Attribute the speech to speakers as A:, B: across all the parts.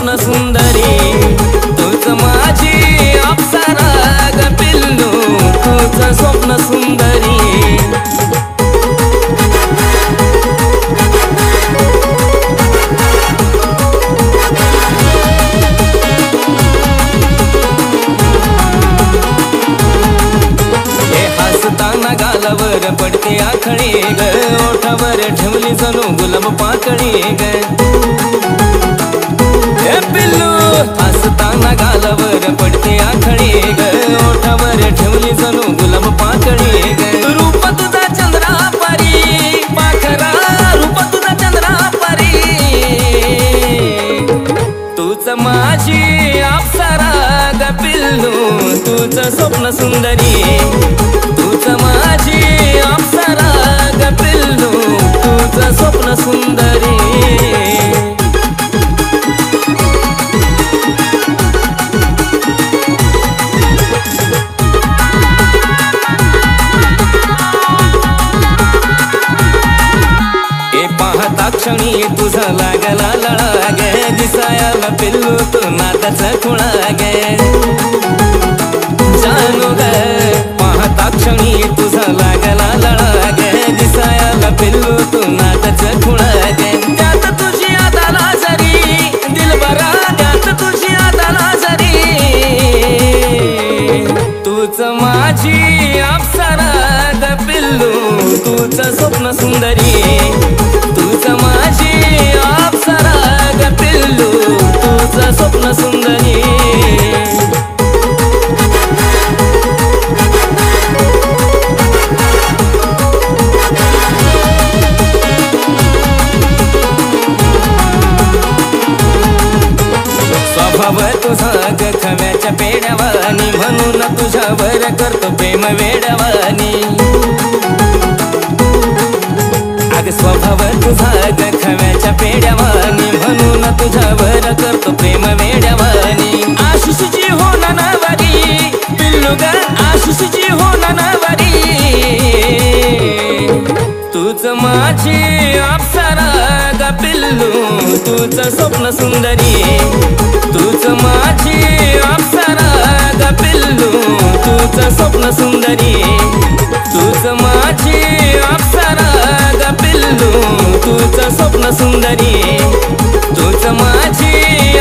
A: स्वप्न सुंदरी तूच माझी अप्सरा ग पिल्लू तूच स्वप्न सुंदरी गालावर पडते आखणी ग ओठावर ठेवली जणू गुलाब पाकळी ग ए पिल्लू हसताना गालावर पडते आखणी ग ओठावर ठेवली जणू गुलाब पाकळी ग रूप तुझा चंद्रा परी पाखरा रूप तुझा चंद्रा परी तूच माझी अप्सरा ग पिल्लू तूच स्वप्न सुंदरी तूच माझी अप्सरा ग पिल्लू तूच स्वप्न सुंदरी ए पाहता क्षणी तुझा लागला लळा गे दिसायला पिल्लू तू नादाचा खुळा गे जानू ग पाहता क्षणी तुझा लागला लळा गे दिसायला पिल्लू तू नादाचा खुळा गे त्यात तुझी आदाला जरी दिलबरा त्यात तुझी आदाला जरी तूच माझी अप्सरा ग पिल्लू तूच स्वप्न सुंदरी तूच माझी अप्सरा ग पिल्लू तूच स्वप्न सुंदरी स्वभाव तुझा ग खव्याच्या पेड्यावानी म्हणून तुझ्यावर करतो प्रेम वेड्यावानी अग स्वभाव तुझा ग खव्याच्या पेड्यावानी म्हणून तुझ्यावर करतो प्रेम वेड्यावानी आशिषची हो नवरी पिल्लू ग आशिषची हो नवरी तूच माझी अप्सरा ग पिल्लू तूच स्वप्न सुंदरी तूच माझी अप्सरा ग पिल्लू तूच स्वप्न सुंदरी तूच माझी अप्सरा ग पिल्लू तूच स्वप्न सुंदरी तूच माझी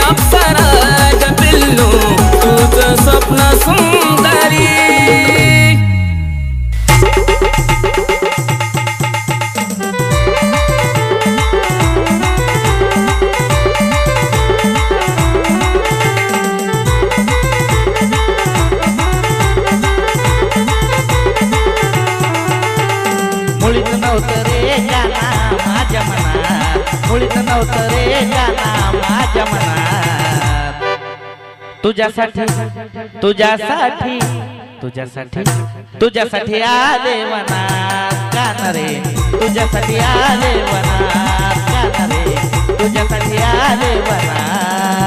A: अप्सरा ग पिल्लू तूच स्वप्न सुंदरी
B: मुळीत नव्हतं रे गाना माझ्या मनात मुळीत नव्हतं रे गाना माझ्या मनात तुझ्यासाठी तुझ्यासाठी तुझ्यासाठी तुझ्यासाठी आले मनात गाना रे तुझ्यासाठी आले मनात गाना रे तुझ्यासाठी आले मनात